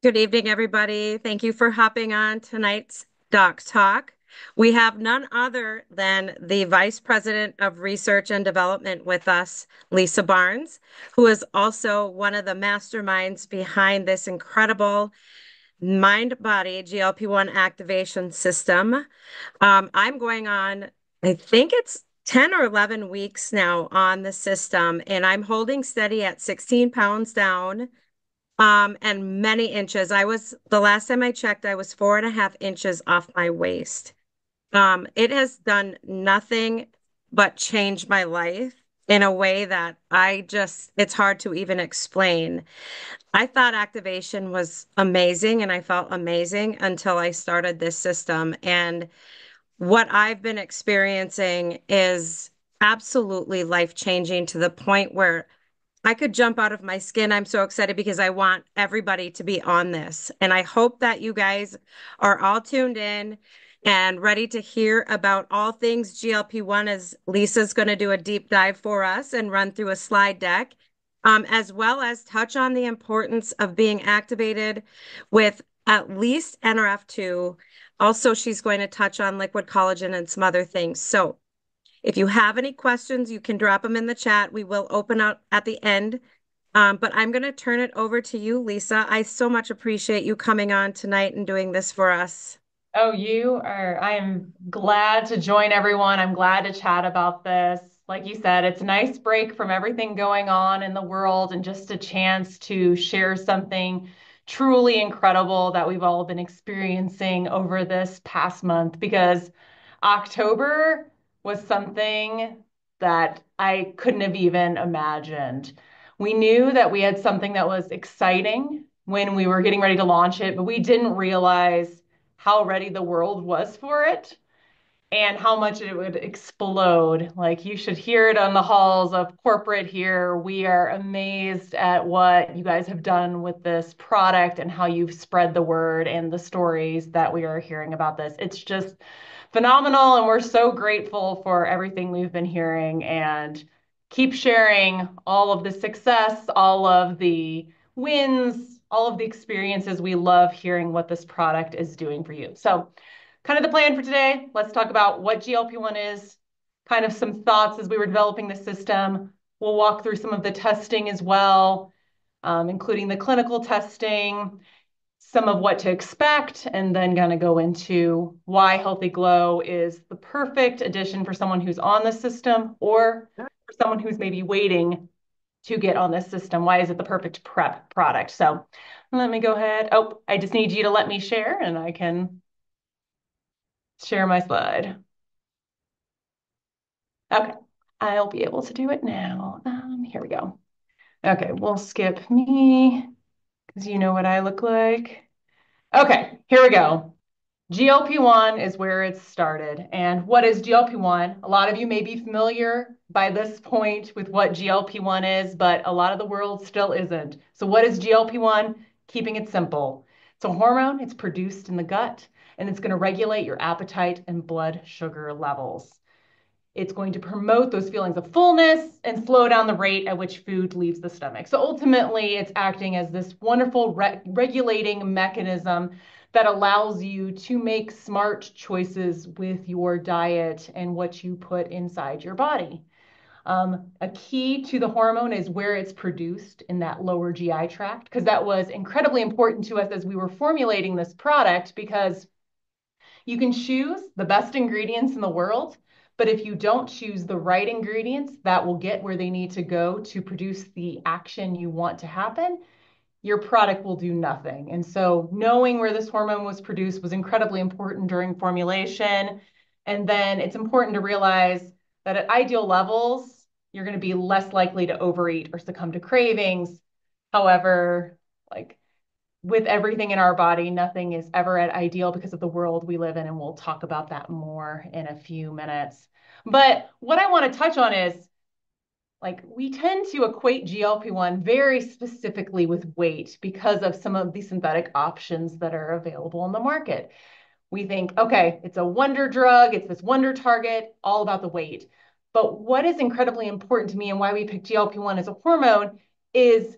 Good evening, everybody. Thank you for hopping on tonight's Doc Talk. We have none other than the Vice President of Research and Development with us, Lisa Barnes, who is also one of the masterminds behind this incredible MindBody GLP-1 activation system. I'm going on, I think it's 10 or 11 weeks now on the system, and I'm holding steady at 16 pounds down. And many inches. The last time I checked, I was 4.5 inches off my waist. It has done nothing but change my life in a way that it's hard to even explain. I thought activation was amazing and I felt amazing until I started this system. And what I've been experiencing is absolutely life changing to the point where I could jump out of my skin. I'm so excited because I want everybody to be on this. And I hope that you guys are all tuned in and ready to hear about all things GLP-1 as Lisa's going to do a deep dive for us and run through a slide deck, as well as touch on the importance of being activated with at least NRF2. Also, she's going to touch on liquid collagen and some other things. So if you have any questions, you can drop them in the chat. We will open up at the end. But I'm going to turn it over to you, Lisa. I so much appreciate you coming on tonight and doing this for us. I am glad to join everyone. I'm glad to chat about this. Like you said, it's a nice break from everything going on in the world and just a chance to share something truly incredible that we've all been experiencing over this past month because October was something that I couldn't have even imagined. We knew that we had something that was exciting when we were getting ready to launch it, but we didn't realize how ready the world was for it and how much it would explode. Like you should hear it on the halls of corporate here. We are amazed at what you guys have done with this product and how you've spread the word and the stories that we are hearing about this. It's just phenomenal. And we're so grateful for everything we've been hearing and keep sharing all of the success, all of the wins, all of the experiences. We love hearing what this product is doing for you. So, kind of the plan for today. Let's talk about what GLP-1 is, kind of some thoughts as we were developing the system. We'll walk through some of the testing as well, including the clinical testing, some of what to expect, and then going to go into why Healthy Glow is the perfect addition for someone who's on the system or for someone who's maybe waiting to get on this system. Why is it the perfect prep product? So let me go ahead. Oh, I just need you to let me share and I can share my slide. Okay, I'll be able to do it now. Here we go. Okay, we'll skip me because you know what I look like. Okay, here we go. GLP-1 is where it started. And what is GLP-1? A lot of you may be familiar by this point with what GLP-1 is, but a lot of the world still isn't. So what is GLP-1? Keeping it simple. It's a hormone, it's produced in the gut, and it's going to regulate your appetite and blood sugar levels. It's going to promote those feelings of fullness and slow down the rate at which food leaves the stomach. So ultimately, it's acting as this wonderful regulating mechanism that allows you to make smart choices with your diet and what you put inside your body. A key to the hormone is where it's produced in that lower GI tract, because that was incredibly important to us as we were formulating this product, because you can choose the best ingredients in the world, but if you don't choose the right ingredients that will get where they need to go to produce the action you want to happen, your product will do nothing. And so knowing where this hormone was produced was incredibly important during formulation. And then it's important to realize that at ideal levels, you're going to be less likely to overeat or succumb to cravings. However, like with everything in our body, nothing is ever at ideal because of the world we live in. And we'll talk about that more in a few minutes. But what I want to touch on is like we tend to equate GLP-1 very specifically with weight because of some of the synthetic options that are available on the market. We think, okay, it's a wonder drug, it's this wonder target, all about the weight. But what is incredibly important to me and why we pick GLP-1 as a hormone is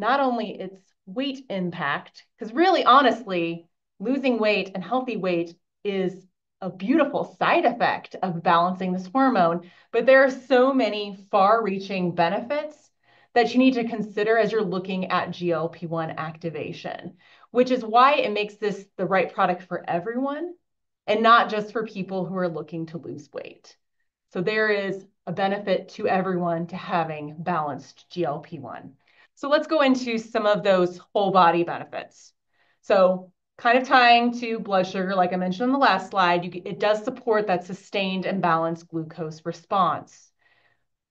not only its weight impact, because really, honestly, losing weight and healthy weight is a beautiful side effect of balancing this hormone, but there are so many far-reaching benefits that you need to consider as you're looking at GLP-1 activation, which is why it makes this the right product for everyone and not just for people who are looking to lose weight. So there is a benefit to everyone to having balanced GLP-1. So let's go into some of those whole body benefits. So kind of tying to blood sugar, like I mentioned on the last slide, it does support that sustained and balanced glucose response.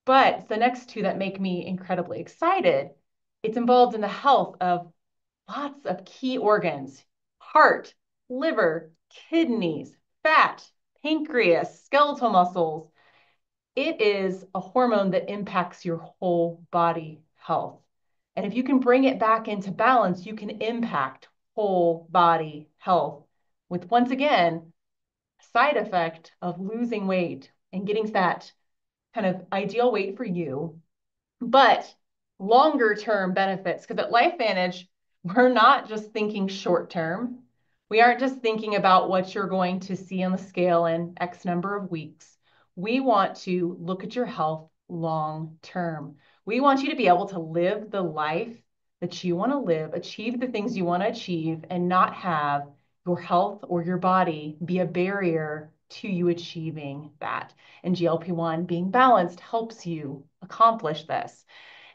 But the next two that make me incredibly excited, it's involved in the health of lots of key organs: heart, liver, kidneys, fat, pancreas, skeletal muscles. It is a hormone that impacts your whole body health. And if you can bring it back into balance, you can impact whole body health with, once again, a side effect of losing weight and getting that kind of ideal weight for you, but longer term benefits. Because at LifeVantage, we're not just thinking short term. We aren't just thinking about what you're going to see on the scale in X number of weeks. We want to look at your health long term. We want you to be able to live the life that you want to live, achieve the things you want to achieve, and not have your health or your body be a barrier to you achieving that. And GLP-1 being balanced helps you accomplish this.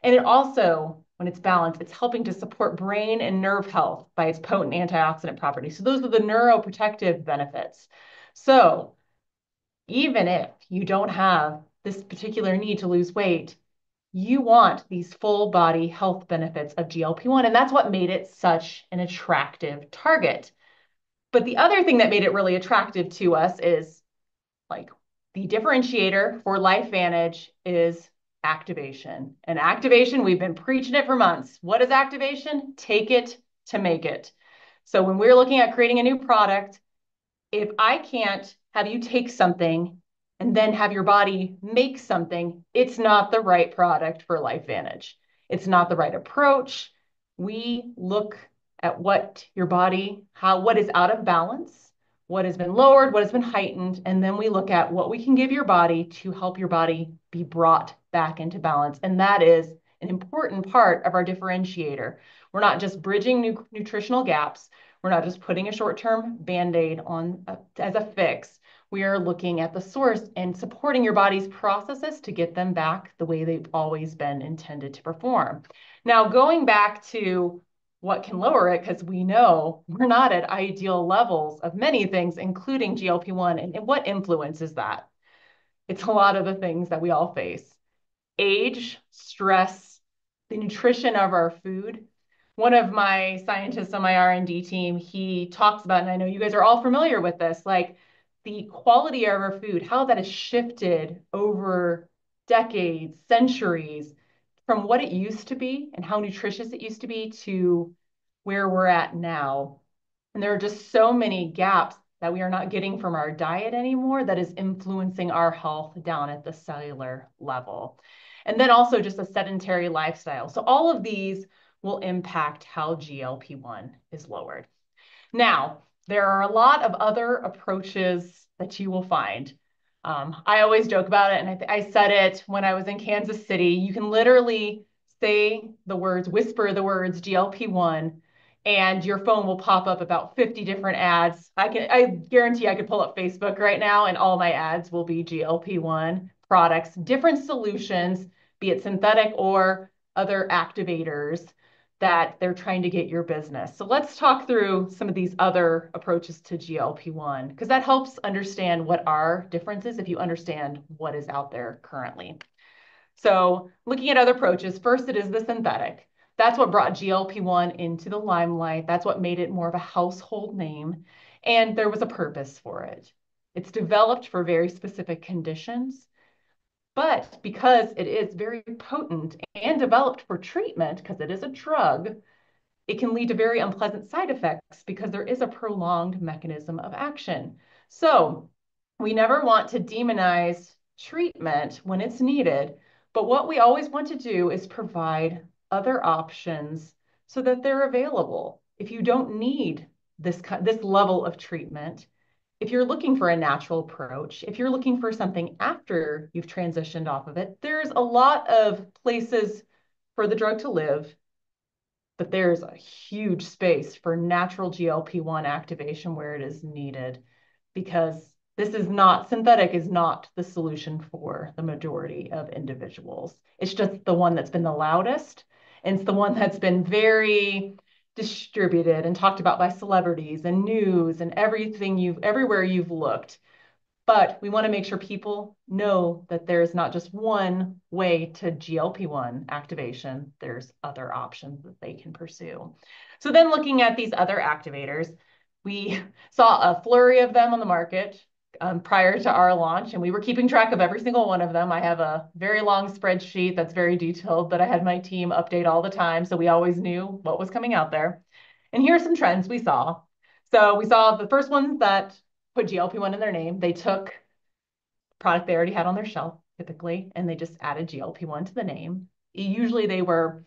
And it also, when it's balanced, it's helping to support brain and nerve health by its potent antioxidant properties. So those are the neuroprotective benefits. So even if you don't have this particular need to lose weight, you want these full body health benefits of GLP-1. And that's what made it such an attractive target. But the other thing that made it really attractive to us is, like, the differentiator for LifeVantage is activation. And activation, we've been preaching it for months. What is activation? Take it to make it. So when we're looking at creating a new product, if I can't have you take something and then have your body make something, it's not the right product for LifeVantage. It's not the right approach. We look at what your body, what is out of balance, what has been lowered, what has been heightened, and then we look at what we can give your body to help your body be brought back into balance. And that is an important part of our differentiator. We're not just bridging nutritional gaps. We're not just putting a short-term Band-Aid on as a fix. We are looking at the source and supporting your body's processes to get them back the way they've always been intended to perform. Now, going back to what can lower it, because we know we're not at ideal levels of many things, including GLP-1, and what influences that? It's a lot of the things that we all face: age, stress, the nutrition of our food. One of my scientists on my R&D team, he talks about, and I know you guys are all familiar with this, like the quality of our food, how that has shifted over decades, centuries, from what it used to be and how nutritious it used to be to where we're at now. And there are just so many gaps that we are not getting from our diet anymore that is influencing our health down at the cellular level. And then also just a sedentary lifestyle. So all of these will impact how GLP-1 is lowered. Now, there are a lot of other approaches that you will find. I always joke about it, and I said it when I was in Kansas City. You can literally say the words, whisper the words GLP-1, and your phone will pop up about 50 different ads. I guarantee I could pull up Facebook right now, and all my ads will be GLP-1 products, different solutions, be it synthetic or other activators that they're trying to get your business. So let's talk through some of these other approaches to GLP-1, because that helps understand what our difference is if you understand what is out there currently. So looking at other approaches, first it is the synthetic. That's what brought GLP-1 into the limelight. That's what made it more of a household name. And there was a purpose for it. It's developed for very specific conditions. But because it is very potent and developed for treatment, because it is a drug, it can lead to very unpleasant side effects because there is a prolonged mechanism of action. So we never want to demonize treatment when it's needed, but what we always want to do is provide other options so that they're available. If you don't need this level of treatment, if you're looking for a natural approach, if you're looking for something after you've transitioned off of it, there's a lot of places for the drug to live, but there's a huge space for natural GLP-1 activation where it is needed, because this is not, synthetic is not the solution for the majority of individuals. It's just the one that's been the loudest, and it's the one that's been very distributed and talked about by celebrities and news and everywhere you've looked. But we want to make sure people know that there's not just one way to GLP-1 activation. There's other options that they can pursue. So then looking at these other activators, we saw a flurry of them on the market prior to our launch, and we were keeping track of every single one of them. I have a very long spreadsheet that's very detailed that I had my team update all the time, so we always knew what was coming out there. And here are some trends we saw. So we saw the first ones that put GLP-1 in their name. They took product they already had on their shelf, typically, and they just added GLP-1 to the name. Usually they were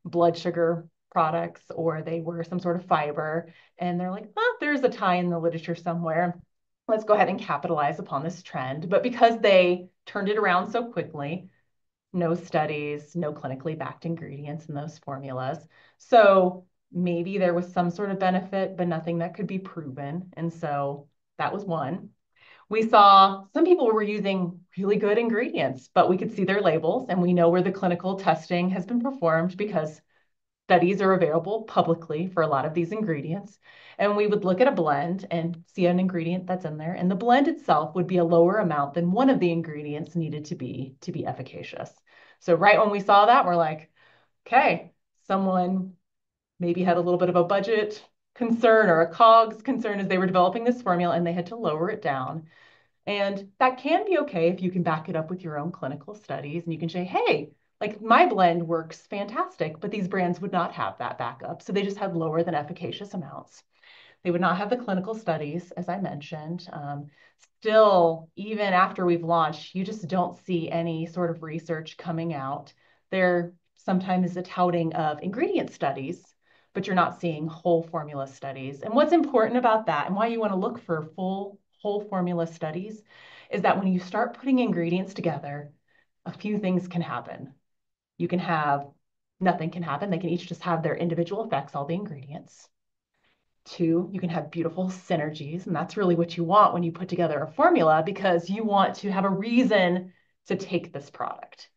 blood sugar products or they were some sort of fiber. And they're like, oh, there's a tie in the literature somewhere. Let's go ahead and capitalize upon this trend. But because they turned it around so quickly, no studies, no clinically backed ingredients in those formulas. So maybe there was some sort of benefit, but nothing that could be proven. And so that was one. We saw some people were using really good ingredients, but we could see their labels and we know where the clinical testing has been performed because studies are available publicly for a lot of these ingredients. And we would look at a blend and see an ingredient that's in there, and the blend itself would be a lower amount than one of the ingredients needed to be efficacious. So right when we saw that, we're like, okay, someone maybe had a little bit of a budget concern or a COGS concern as they were developing this formula, and they had to lower it down. And that can be okay if you can back it up with your own clinical studies and you can say, hey, like my blend works fantastic, but these brands would not have that backup. So they just had lower than efficacious amounts. They would not have the clinical studies, as I mentioned. Still, even after we've launched, you just don't see any sort of research coming out. There sometimes is a touting of ingredient studies, but you're not seeing whole formula studies. And what's important about that and why you want to look for full whole formula studies is that when you start putting ingredients together, a few things can happen. You can have, nothing can happen. They can each just have their individual effects, all the ingredients. Two, you can have beautiful synergies, and that's really what you want when you put together a formula because you want to have a reason to take this product.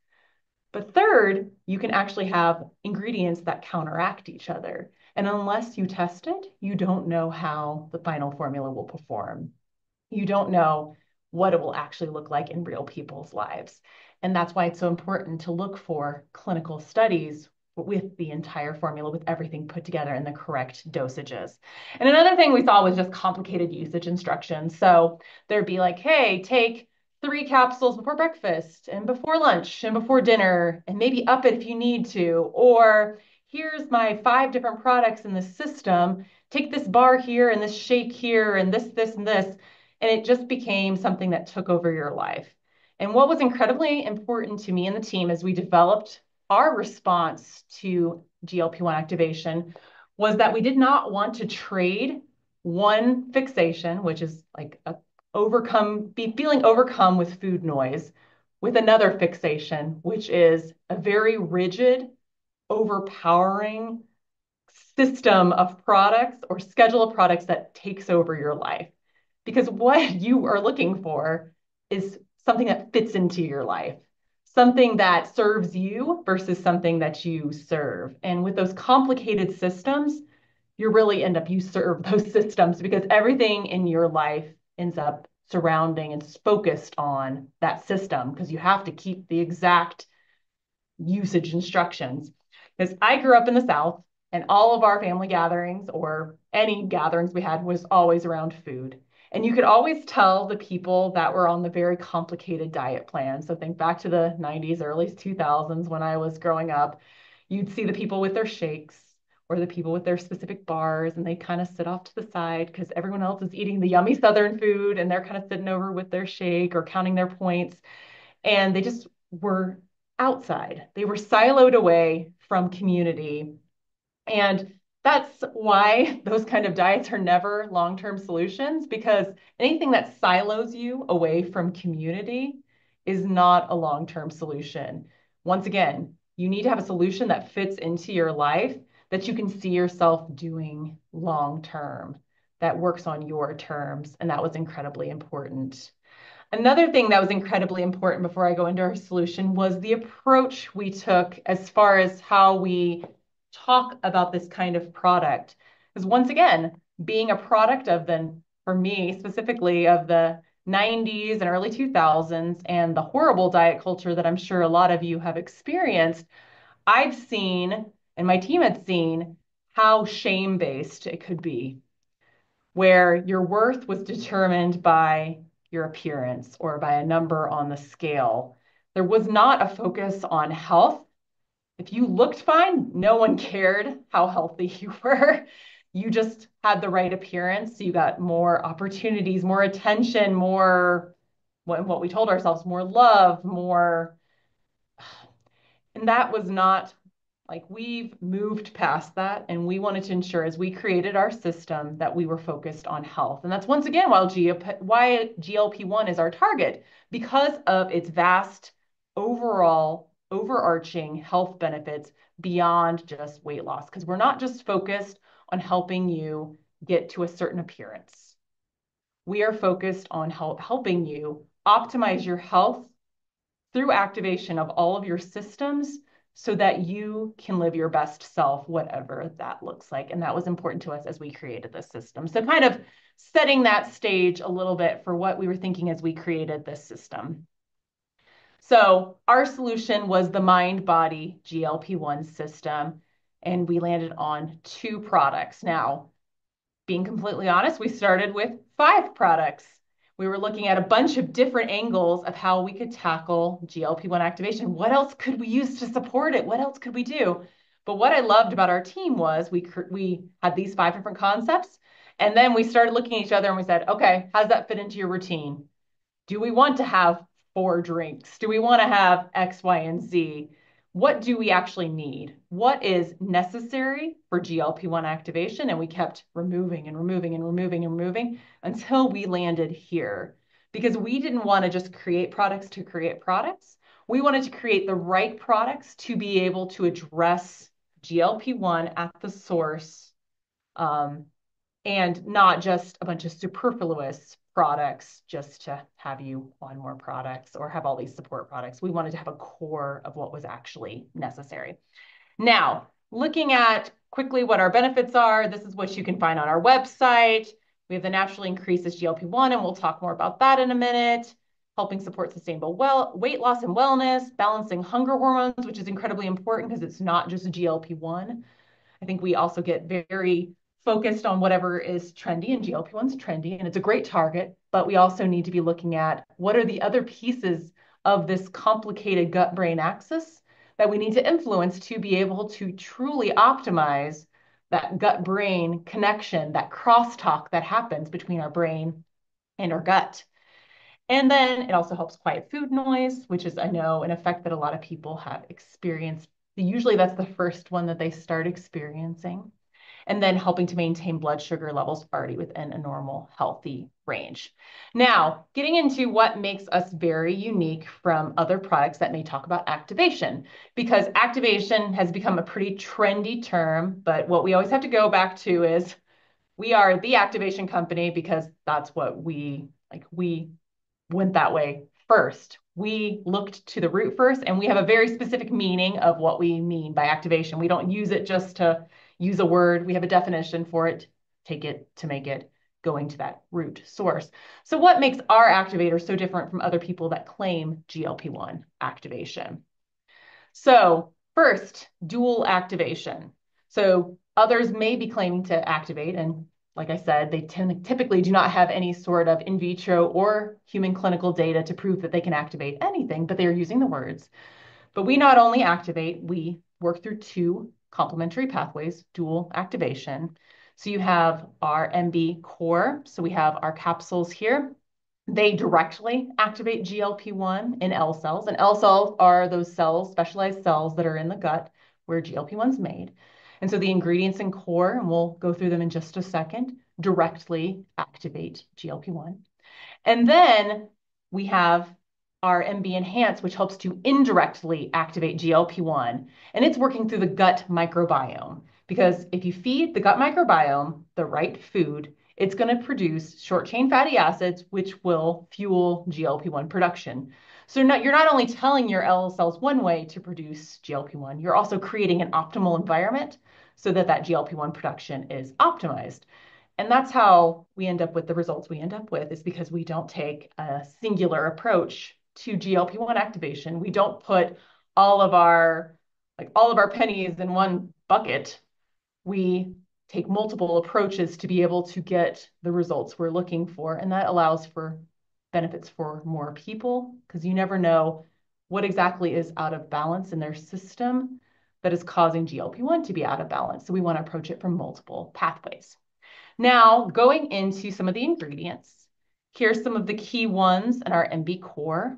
But third, you can actually have ingredients that counteract each other. And unless you test it, you don't know how the final formula will perform. You don't know what it will actually look like in real people's lives. And that's why it's so important to look for clinical studies with the entire formula, with everything put together in the correct dosages. And another thing we saw was just complicated usage instructions. So there'd be like, hey, take 3 capsules before breakfast and before lunch and before dinner, and maybe up it if you need to. Or here's my 5 different products in the system. Take this bar here and this shake here and this, and this. And it just became something that took over your life. And what was incredibly important to me and the team as we developed our response to GLP-1 activation was that we did not want to trade one fixation, which is like feeling overcome with food noise, with another fixation, which is a very rigid, overpowering system of products or schedule of products that takes over your life. Because what you are looking for is something that fits into your life, something that serves you versus something that you serve. And with those complicated systems, you really end up, you serve those systems because everything in your life ends up surrounding and focused on that system because you have to keep the exact usage instructions. Because I grew up in the South and all of our family gatherings or any gatherings we had was always around food. And you could always tell the people that were on the very complicated diet plan. So think back to the 90s, early 2000s when I was growing up, you'd see the people with their shakes or the people with their specific bars, and they kind of sit off to the side because everyone else is eating the yummy Southern food and they're kind of sitting over with their shake or counting their points. And they just were outside. They were siloed away from community. And that's why those kind of diets are never long-term solutions, because anything that silos you away from community is not a long-term solution. Once again, you need to have a solution that fits into your life that you can see yourself doing long-term, that works on your terms. And that was incredibly important. Another thing that was incredibly important before I go into our solution was the approach we took as far as how we talk about this kind of product. Because once again, being a product of for me specifically, of the 90s and early 2000s and the horrible diet culture that I'm sure a lot of you have experienced, I've seen, and my team had seen, how shame-based it could be, where your worth was determined by your appearance or by a number on the scale. There was not a focus on health. If you looked fine, no one cared how healthy you were. You just had the right appearance. So you got more opportunities, more attention, more what we told ourselves, more love, more. And that was not like, we've moved past that, and we wanted to ensure as we created our system that we were focused on health. And that's once again why GLP-1 is our target, because of its vast overall overarching health benefits beyond just weight loss. Because we're not just focused on helping you get to a certain appearance. We are focused on helping you optimize your health through activation of all of your systems so that you can live your best self, whatever that looks like. And that was important to us as we created this system. So kind of setting that stage a little bit for what we were thinking as we created this system. So our solution was the MindBody GLP-1 system, and we landed on 2 products. Now, being completely honest, we started with 5 products. We were looking at a bunch of different angles of how we could tackle GLP-1 activation. What else could we use to support it? What else could we do? But what I loved about our team was we had these 5 different concepts, and then we started looking at each other and we said, okay, how does that fit into your routine? Do we want to have 4 drinks? Do we want to have X, Y, and Z? What do we actually need? What is necessary for GLP-1 activation? And we kept removing and removing and removing and removing until we landed here, because we didn't want to just create products to create products. We wanted to create the right products to be able to address GLP-1 at the source, and not just a bunch of superfluous products just to have you on more products or have all these support products. We wanted to have a core of what was actually necessary. Now, looking at quickly what our benefits are, this is what you can find on our website. We have the naturally increases GLP-1, and we'll talk more about that in a minute. Helping support sustainable weight loss and wellness, balancing hunger hormones, which is incredibly important because it's not just GLP-1. I think we also get very focused on whatever is trendy, and GLP-1's trendy, and it's a great target, but we also need to be looking at what are the other pieces of this complicated gut-brain axis that we need to influence to be able to truly optimize that gut-brain connection, that crosstalk that happens between our brain and our gut. And then it also helps quiet food noise, which is, I know, an effect that a lot of people have experienced. Usually that's the first one that they start experiencing. And then helping to maintain blood sugar levels already within a normal, healthy range. Now, getting into what makes us very unique from other products that may talk about activation, because activation has become a pretty trendy term, but what we always have to go back to is we are the activation company because that's what we went that way first. We looked to the root first, and we have a very specific meaning of what we mean by activation. We don't use it just to use a word. We have a definition for it, take it to make it, going to that root source. So what makes our activator so different from other people that claim GLP-1 activation? So first, dual activation. So others may be claiming to activate, and like I said, they typically do not have any sort of in vitro or human clinical data to prove that they can activate anything, but they are using the words. But we not only activate, we work through 2 complementary pathways, dual activation. So you have our MB core. So we have our capsules here. They directly activate GLP-1 in L cells. And L cells are those cells, specialized cells that are in the gut where GLP-1 is made. And so the ingredients in core, and we'll go through them in just a second, directly activate GLP-1. And then we have our MB Enhance, which helps to indirectly activate GLP-1. And it's working through the gut microbiome. Because if you feed the gut microbiome the right food, it's going to produce short chain fatty acids, which will fuel GLP-1 production. So you're not only telling your L cells one way to produce GLP-1, you're also creating an optimal environment so that that GLP-1 production is optimized. And that's how we end up with the results we end up with, is because we don't take a singular approach to GLP-1 activation. We don't put all of our pennies in one bucket. We take multiple approaches to be able to get the results we're looking for. And that allows for benefits for more people, because you never know what exactly is out of balance in their system that is causing GLP-1 to be out of balance. So we want to approach it from multiple pathways. Now, going into some of the ingredients, here's some of the key ones in our MB core.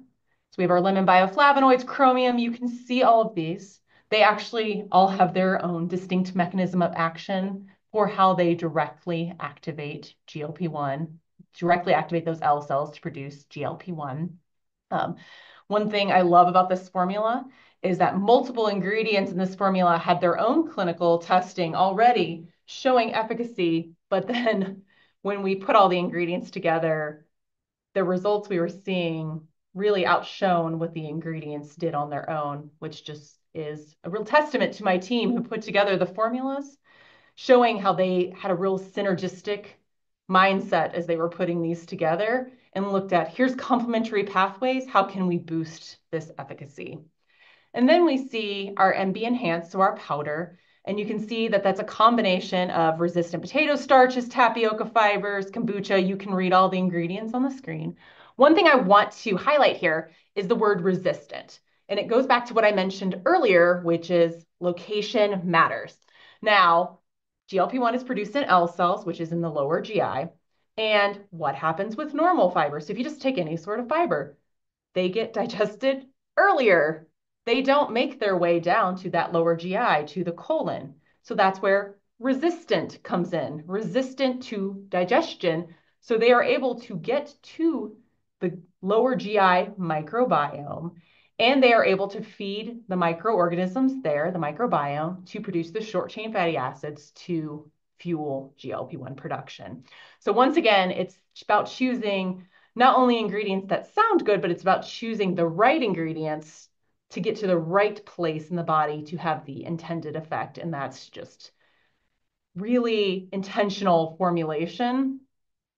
So we have our lemon bioflavonoids, chromium. You can see all of these. They actually all have their own distinct mechanism of action for how they directly activate GLP-1, directly activate those L cells to produce GLP-1. One thing I love about this formula is that multiple ingredients in this formula had their own clinical testing already showing efficacy, but then when we put all the ingredients together, the results we were seeing really outshone what the ingredients did on their own, which just is a real testament to my team who put together the formulas, showing how they had a real synergistic mindset as they were putting these together and looked at, here's complementary pathways, how can we boost this efficacy? And then we see our MB Enhanced, so our powder, and you can see that that's a combination of resistant potato starches, tapioca fibers, kombucha. You can read all the ingredients on the screen. One thing I want to highlight here is the word resistant. And it goes back to what I mentioned earlier, which is location matters. Now, GLP-1 is produced in L cells, which is in the lower GI. And what happens with normal fibers? So if you just take any sort of fiber, they get digested earlier. They don't make their way down to that lower GI, to the colon. So that's where resistant comes in, resistant to digestion. So they are able to get to the lower GI microbiome, and they are able to feed the microorganisms there, the microbiome, to produce the short chain fatty acids to fuel GLP-1 production. So once again, it's about choosing not only ingredients that sound good, but it's about choosing the right ingredients to get to the right place in the body to have the intended effect. And that's just really intentional formulation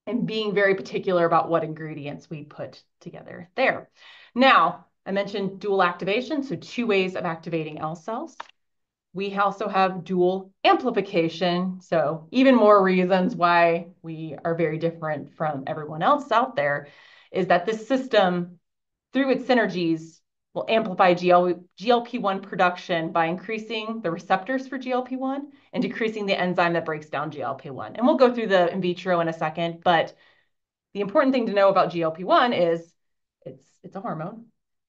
and being very particular about what ingredients we put together there. Now, I mentioned dual activation, so two ways of activating L cells. We also have dual amplification, so even more reasons why we are very different from everyone else out there is that this system, through its synergies, will amplify GLP-1 production by increasing the receptors for GLP-1 and decreasing the enzyme that breaks down GLP-1. And we'll go through the in vitro in a second, but the important thing to know about GLP-1 is it's a hormone,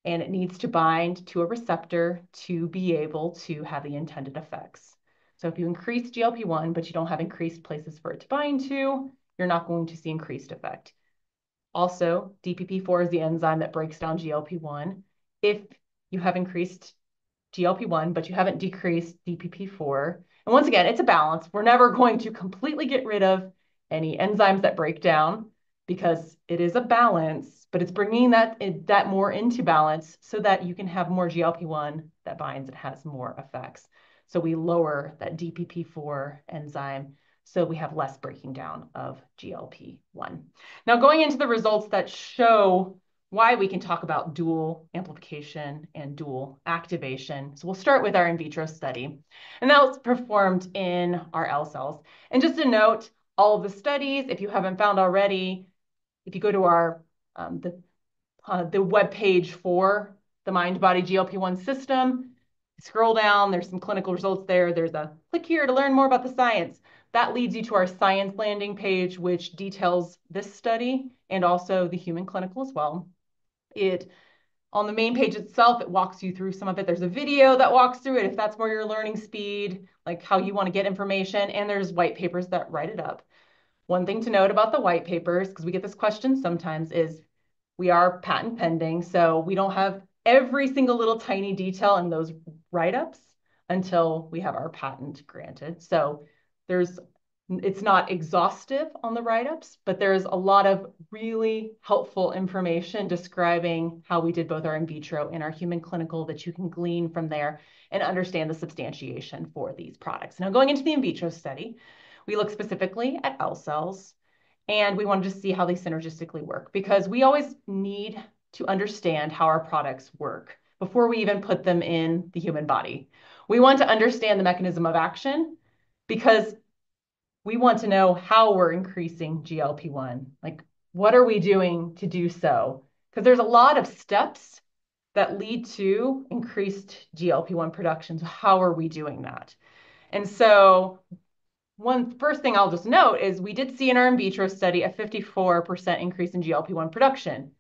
and it needs to bind to a receptor to be able to have the intended effects. So if you increase GLP-1, but you don't have increased places for it to bind to, you're not going to see increased effect. Also, DPP-4 is the enzyme that breaks down GLP-1. If you have increased GLP-1, but you haven't decreased DPP-4, and once again, it's a balance. We're never going to completely get rid of any enzymes that break down because it is a balance, but it's bringing that more into balance so that you can have more GLP-1 that binds and has more effects. So we lower that DPP-4 enzyme so we have less breaking down of GLP-1. Now going into the results that show why we can talk about dual amplification and dual activation. So we'll start with our in vitro study. And that was performed in our L cells. And just a note, all of the studies, if you haven't found already, if you go to our the web page for the MindBody GLP-1 system, scroll down, there's some clinical results there. There's a click here to learn more about the science. That leads you to our science landing page, which details this study and also the human clinical as well. It On the main page itself, it walks you through some of it. There's a video that walks through it if that's more your learning speed, like how you want to get information, and there's white papers that write it up. One thing to note about the white papers, because we get this question sometimes, is we are patent pending, so we don't have every single little tiny detail in those write-ups until we have our patent granted. So it's not exhaustive on the write-ups, but there's a lot of really helpful information describing how we did both our in vitro and our human clinical that you can glean from there and understand the substantiation for these products. Now, going into the in vitro study, we look specifically at L cells, and we wanted to see how they synergistically work because we always need to understand how our products work before we even put them in the human body. We want to understand the mechanism of action because we want to know how we're increasing GLP-1. Like, what are we doing to do so? Because there's a lot of steps that lead to increased GLP-1 production. So how are we doing that? And so first thing I'll just note is we did see in our in vitro study a 54% increase in GLP-1 production.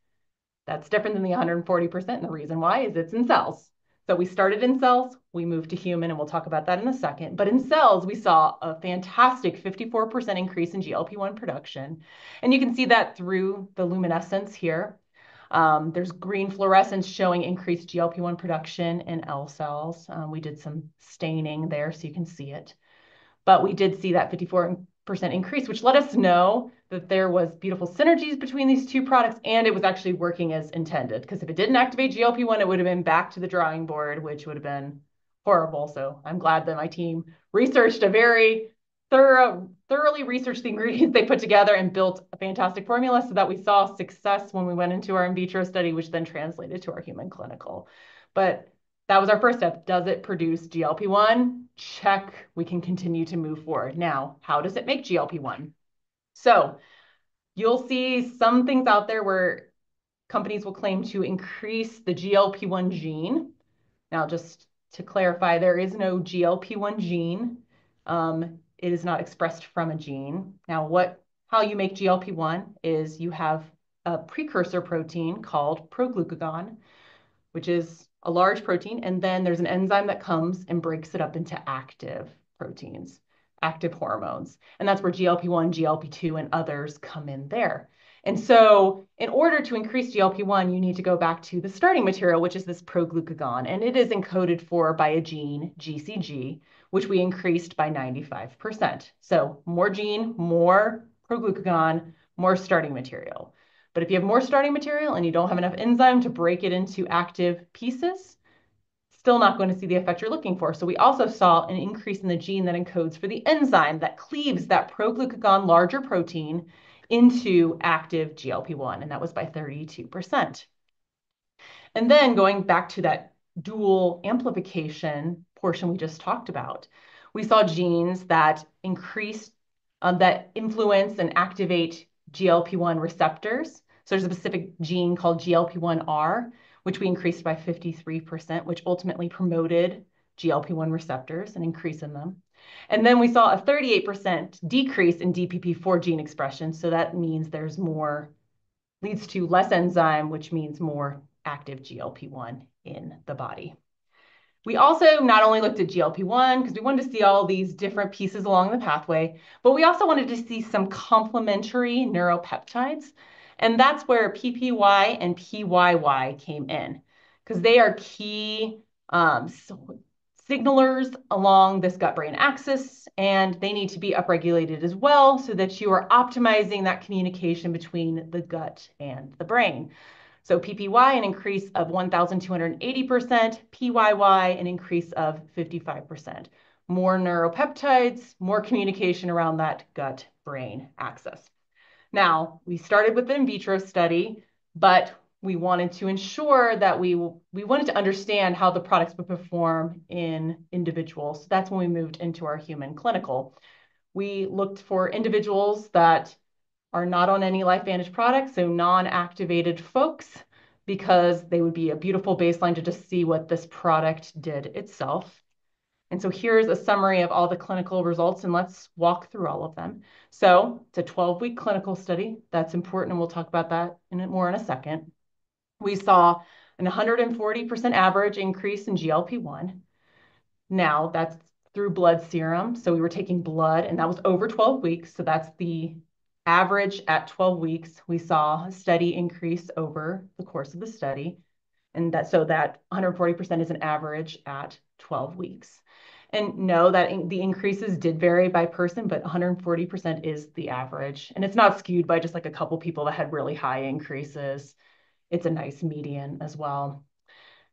That's different than the 140%. And the reason why is it's in cells. So we started in cells, we moved to human, and we'll talk about that in a second. But in cells, we saw a fantastic 54% increase in GLP-1 production. And you can see that through the luminescence here. There's green fluorescence showing increased GLP-1 production in L cells. We did some staining there so you can see it. But we did see that 54% increase, which let us know that there was beautiful synergies between these two products and it was actually working as intended. Because if it didn't activate GLP-1, it would have been back to the drawing board, which would have been horrible. So I'm glad that my team researched a very thoroughly researched the ingredients they put together and built a fantastic formula so that we saw success when we went into our in vitro study, which then translated to our human clinical. But that was our first step. Does it produce GLP-1? Check. We can continue to move forward. Now, how does it make GLP-1? So you'll see some things out there where companies will claim to increase the GLP-1 gene. Now, just to clarify, there is no GLP-1 gene. It is not expressed from a gene. Now, how you make GLP-1 is you have a precursor protein called proglucagon, which is a large protein, and then there's an enzyme that comes and breaks it up into active proteins, active hormones. And that's where GLP-1, GLP-2, and others come in there. And so in order to increase GLP-1, you need to go back to the starting material, which is this proglucagon, and it is encoded for by a gene, GCG, which we increased by 95%. So more gene, more proglucagon, more starting material. But if you have more starting material and you don't have enough enzyme to break it into active pieces, still not going to see the effect you're looking for. So we also saw an increase in the gene that encodes for the enzyme that cleaves that proglucagon larger protein into active GLP-1, and that was by 32%. And then going back to that dual amplification portion we just talked about, we saw genes that increase, that influence and activate GLP-1 receptors. So there's a specific gene called GLP-1R, which we increased by 53%, which ultimately promoted GLP-1 receptors and increase in them. And then we saw a 38% decrease in DPP4 gene expression. So that means leads to less enzyme, which means more active GLP-1 in the body. We also not only looked at GLP-1 because we wanted to see all these different pieces along the pathway, but we also wanted to see some complementary neuropeptides. And that's where PPY and PYY came in because they are key signalers along this gut-brain axis, and they need to be upregulated as well so that you are optimizing that communication between the gut and the brain. So PPY, an increase of 1,280%, PYY, an increase of 55%. More neuropeptides, more communication around that gut-brain axis. Now, we started with the in vitro study, but we wanted to ensure that we wanted to understand how the products would perform in individuals. So that's when we moved into our human clinical. We looked for individuals that are not on any LifeVantage products, so non-activated folks, because they would be a beautiful baseline to just see what this product did itself. And so here's a summary of all the clinical results, and let's walk through all of them. So it's a 12-week clinical study. That's important, and we'll talk about that more in a second. We saw an 140% average increase in GLP-1. Now, that's through blood serum. So we were taking blood, and that was over 12 weeks. So that's the average at 12 weeks. We saw a steady increase over the course of the study. And that 140% is an average at 12 weeks. And no, the increases did vary by person, but 140% is the average. And it's not skewed by just like a couple people that had really high increases. It's a nice median as well.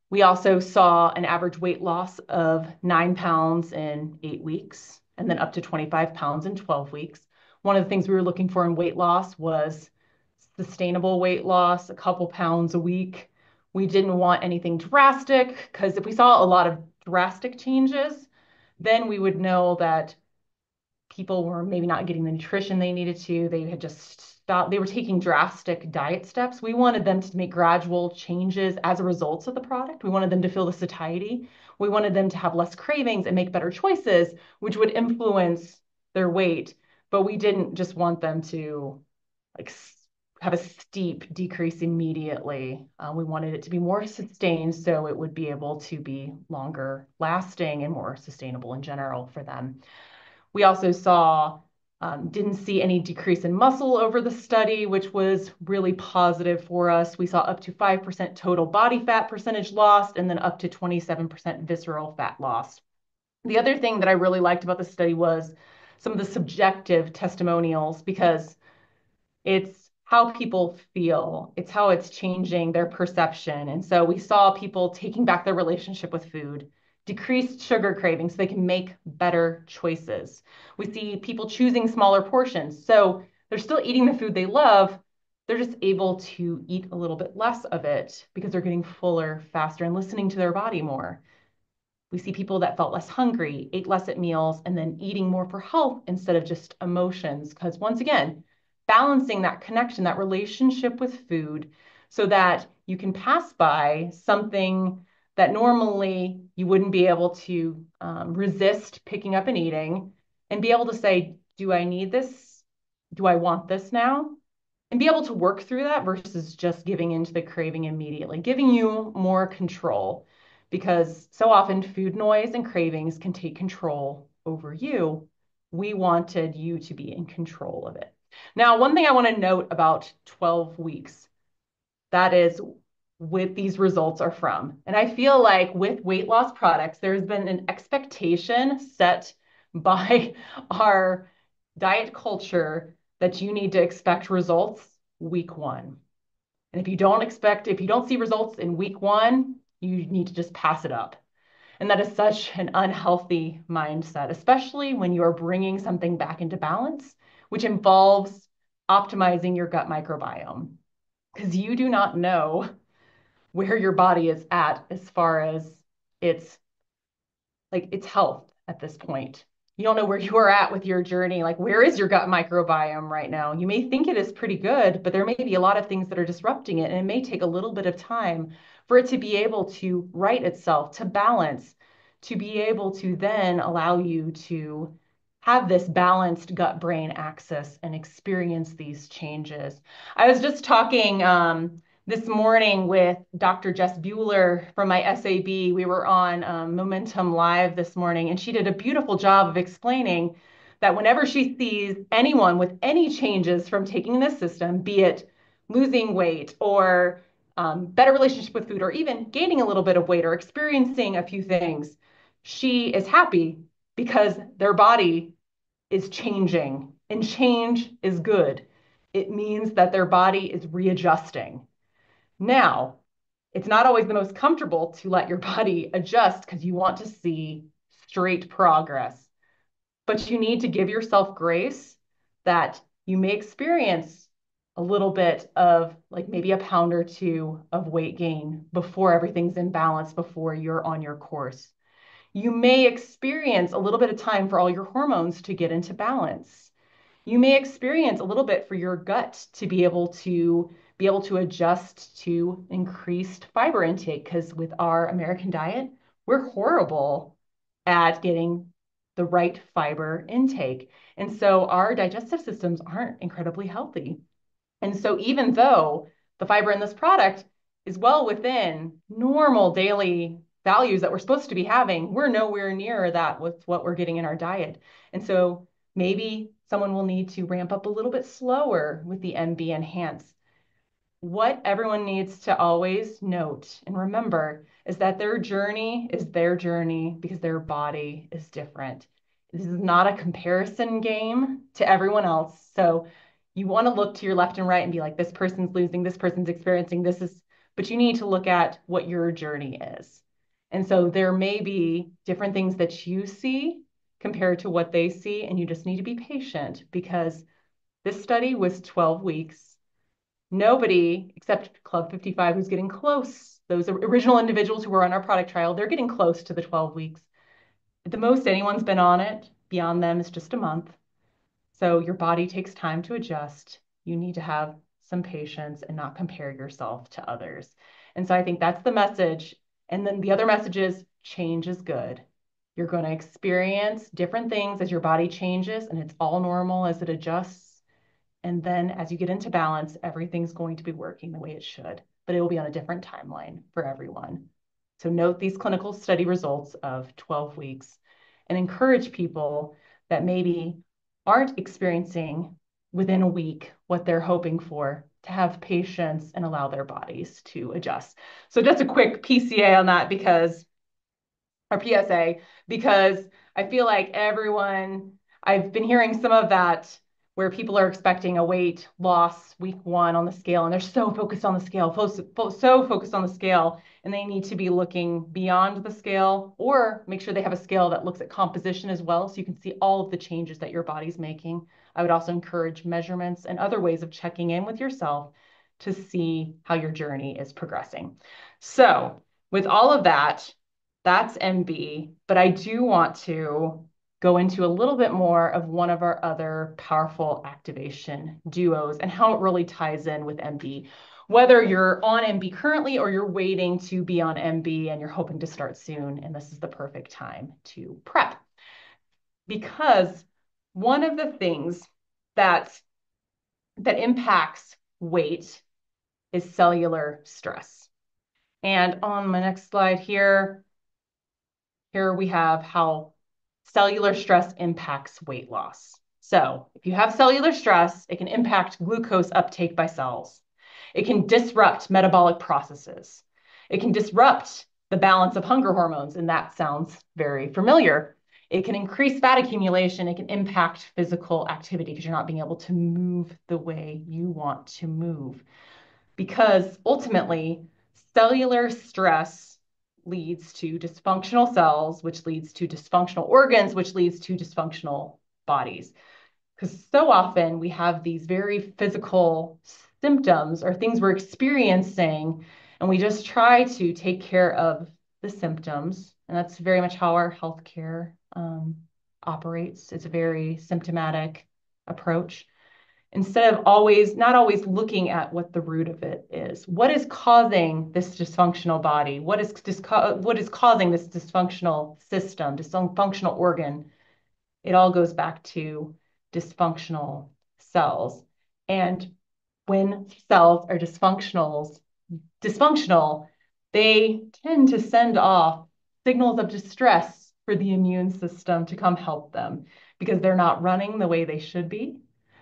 We also saw an average weight loss of 9 pounds in 8 weeks, and then up to 25 pounds in 12 weeks. One of the things we were looking for in weight loss was sustainable weight loss, a couple pounds a week. We didn't want anything drastic because if we saw a lot of drastic changes, then we would know that people were maybe not getting the nutrition they needed to. They had just stopped, they were taking drastic diet steps. We wanted them to make gradual changes as a result of the product. We wanted them to feel the satiety. We wanted them to have less cravings and make better choices, which would influence their weight. But we didn't just want them to like have a steep decrease immediately. We wanted it to be more sustained so it would be able to be longer lasting and more sustainable in general for them. We also didn't see any decrease in muscle over the study, which was really positive for us. We saw up to 5% total body fat percentage lost and then up to 27% visceral fat lost. The other thing that I really liked about the study was some of the subjective testimonials because it's how people feel. It's how it's changing their perception. And so we saw people taking back their relationship with food, decreased sugar cravings so they can make better choices. We see people choosing smaller portions. So they're still eating the food they love. They're just able to eat a little bit less of it because they're getting fuller faster and listening to their body more. We see people that felt less hungry, ate less at meals, and then eating more for health instead of just emotions. Because once again, balancing that connection, that relationship with food, so that you can pass by something that normally you wouldn't be able to resist picking up and eating, and be able to say, do I need this? Do I want this now? And be able to work through that versus just giving into the craving immediately, giving you more control because so often food noise and cravings can take control over you. We wanted you to be in control of it. Now, one thing I want to note about 12 weeks, that is what these results are from. And I feel like with weight loss products, there's been an expectation set by our diet culture that you need to expect results week 1. And if you don't see results in week 1, you need to just pass it up. And that is such an unhealthy mindset, especially when you are bringing something back into balance, which involves optimizing your gut microbiome. Because you do not know where your body is at as far as its its health at this point. You don't know where you are at with your journey. Like, where is your gut microbiome right now? You may think it is pretty good, but there may be a lot of things that are disrupting it, and it may take a little bit of time for it to be able to right itself, to balance, to be able to then allow you to have this balanced gut-brain axis and experience these changes. I was just talking this morning with Dr. Jess Bueller from my SAB. We were on Momentum Live this morning, and she did a beautiful job of explaining that whenever she sees anyone with any changes from taking this system, be it losing weight or better relationship with food, or even gaining a little bit of weight or experiencing a few things, she is happy because their body is changing, and change is good. It means that their body is readjusting. Now, it's not always the most comfortable to let your body adjust because you want to see straight progress, but you need to give yourself grace that you may experience a little bit of like maybe a pound or two of weight gain before everything's in balance, before you're on your course. You may experience a little bit of time for all your hormones to get into balance. You may experience a little bit for your gut to be able to adjust to increased fiber intake, because with our American diet, we're horrible at getting the right fiber intake. And so our digestive systems aren't incredibly healthy. And so even though the fiber in this product is well within normal daily values that we're supposed to be having, we're nowhere near that with what we're getting in our diet. And so maybe someone will need to ramp up a little bit slower with the MB enhance. What everyone needs to always note and remember is that their journey is their journey because their body is different. This is not a comparison game to everyone else. So you want to look to your left and right and be like, this person's losing, this person's experiencing, this is, but you need to look at what your journey is. And so there may be different things that you see compared to what they see, and you just need to be patient because this study was 12 weeks. Nobody except Club 55 who's getting close. Those original individuals who were on our product trial, they're getting close to the 12 weeks. The most anyone's been on it beyond them is just a month. So your body takes time to adjust. You need to have some patience and not compare yourself to others. And so I think that's the message. And then the other message is change is good. You're going to experience different things as your body changes, and it's all normal as it adjusts. And then as you get into balance, everything's going to be working the way it should, but it will be on a different timeline for everyone. So note these clinical study results of 12 weeks and encourage people that maybe aren't experiencing within a week what they're hoping for to have patience and allow their bodies to adjust. So just a quick PCA on that because, or PSA, because I feel like I've been hearing some of that where people are expecting a weight loss week one on the scale, and they're so focused on the scale, so focused on the scale, and they need to be looking beyond the scale or make sure they have a scale that looks at composition as well, so you can see all of the changes that your body's making. I would also encourage measurements and other ways of checking in with yourself to see how your journey is progressing. So with all of that, that's MB, but I do want to go into a little bit more of one of our other powerful activation duos and how it really ties in with MB. Whether you're on MB currently or you're waiting to be on MB and you're hoping to start soon, and this is the perfect time to prep. Because one of the things that impacts weight is cellular stress. And on my next slide here we have how cellular stress impacts weight loss. So if you have cellular stress, it can impact glucose uptake by cells. It can disrupt metabolic processes. It can disrupt the balance of hunger hormones, and that sounds very familiar. It can increase fat accumulation. It can impact physical activity because you're not being able to move the way you want to move. Because ultimately, cellular stress leads to dysfunctional cells, which leads to dysfunctional organs, which leads to dysfunctional bodies. Because so often we have these very physical symptoms or things we're experiencing, and we just try to take care of the symptoms. And that's very much how our healthcare operates. It's a very symptomatic approach instead of not always looking at what the root of it is. What is causing this dysfunctional body? What is causing this dysfunctional system, dysfunctional organ? It all goes back to dysfunctional cells. And when cells are dysfunctional, they tend to send off signals of distress for the immune system to come help them because they're not running the way they should be.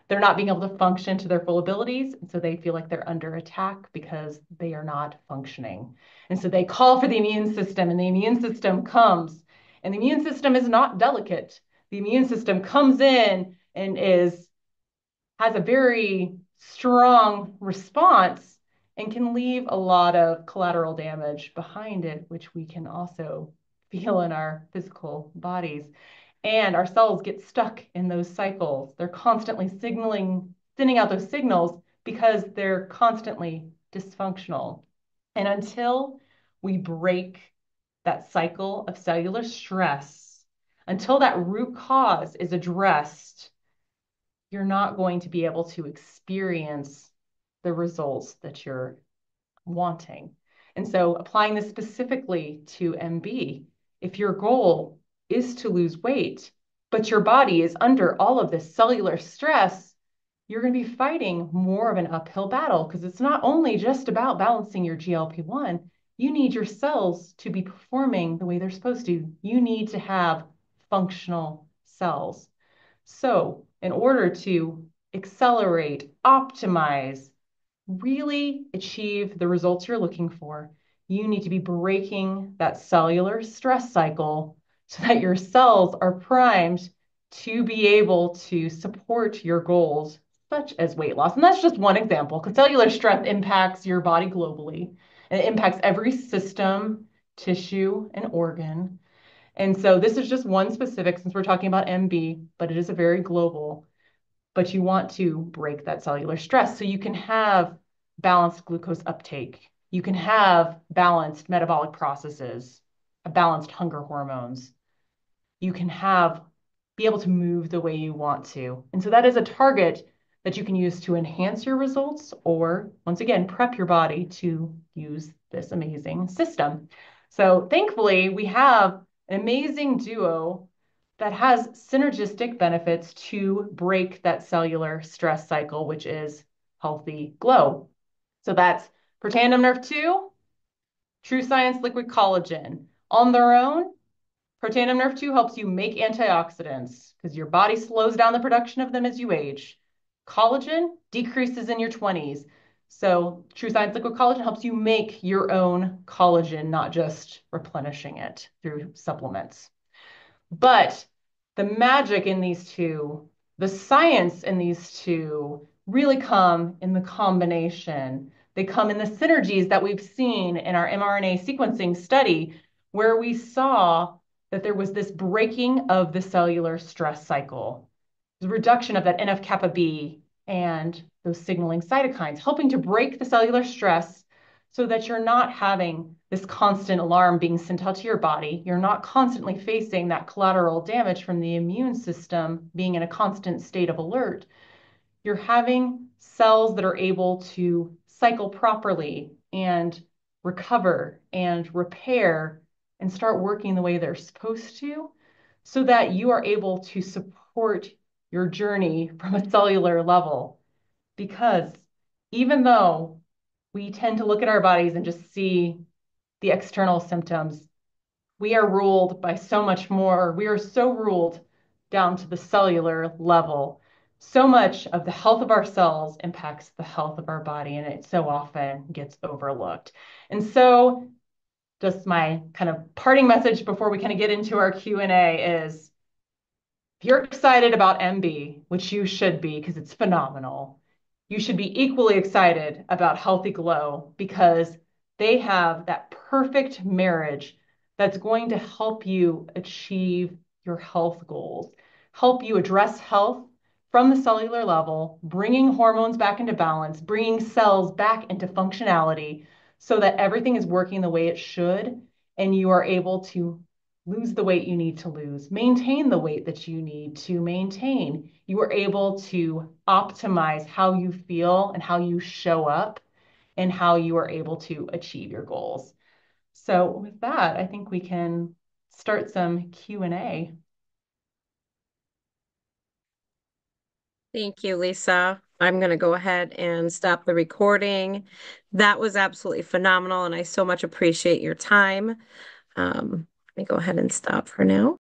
They're not being able to function to their full abilities. And so they feel like they're under attack because they are not functioning. And so they call for the immune system, and the immune system comes. And the immune system is not delicate. The immune system comes in and has a very strong response and can leave a lot of collateral damage behind it, which we can also feel in our physical bodies. And our cells get stuck in those cycles. They're constantly sending out those signals because they're constantly dysfunctional. And until we break that cycle of cellular stress, until that root cause is addressed, you're not going to be able to experience the results that you're wanting. And so applying this specifically to MB, if your goal is to lose weight, but your body is under all of this cellular stress, you're going to be fighting more of an uphill battle because it's not only just about balancing your GLP-1. You need your cells to be performing the way they're supposed to. You need to have functional cells. So, in order to accelerate, optimize, really achieve the results you're looking for, you need to be breaking that cellular stress cycle so that your cells are primed to be able to support your goals, such as weight loss. And that's just one example, because cellular stress impacts your body globally, and it impacts every system, tissue, and organ. And so this is just one specific, since we're talking about MB, but it is a very global. But you want to break that cellular stress so you can have balanced glucose uptake. You can have balanced metabolic processes, balanced hunger hormones. You can be able to move the way you want to. And so that is a target that you can use to enhance your results or, once again, prep your body to use this amazing system. So thankfully, we have an amazing duo that has synergistic benefits to break that cellular stress cycle, which is healthy glow. So that's Protandim Nerve 2, True Science Liquid Collagen. On their own, Protandim Nerve 2 helps you make antioxidants because your body slows down the production of them as you age. Collagen decreases in your 20s. So True Science Liquid Collagen helps you make your own collagen, not just replenishing it through supplements. But the magic in these two, the science in these two really come in the combination. They come in the synergies that we've seen in our mRNA sequencing study, where we saw that there was this breaking of the cellular stress cycle, the reduction of that NF-kappa B and those signaling cytokines, helping to break the cellular stress so that you're not having this constant alarm being sent out to your body. You're not constantly facing that collateral damage from the immune system being in a constant state of alert. You're having cells that are able to cycle properly and recover and repair and start working the way they're supposed to so that you are able to support your journey from a cellular level. Because even though we tend to look at our bodies and just see the external symptoms, we are ruled by so much more. We are so ruled down to the cellular level. So much of the health of our cells impacts the health of our body, and it so often gets overlooked. And so just my kind of parting message before we kind of get into our Q&A is, if you're excited about MB, which you should be because it's phenomenal, you should be equally excited about Healthy Glow because they have that perfect marriage that's going to help you achieve your health goals, help you address health from the cellular level, bringing hormones back into balance, bringing cells back into functionality so that everything is working the way it should, and you are able to lose the weight you need to lose, maintain the weight that you need to maintain. You are able to optimize how you feel and how you show up and how you are able to achieve your goals. So with that, I think we can start some Q&A. Thank you, Lisa. I'm going to go ahead and stop the recording. That was absolutely phenomenal, and I so much appreciate your time. Let me go ahead and stop for now.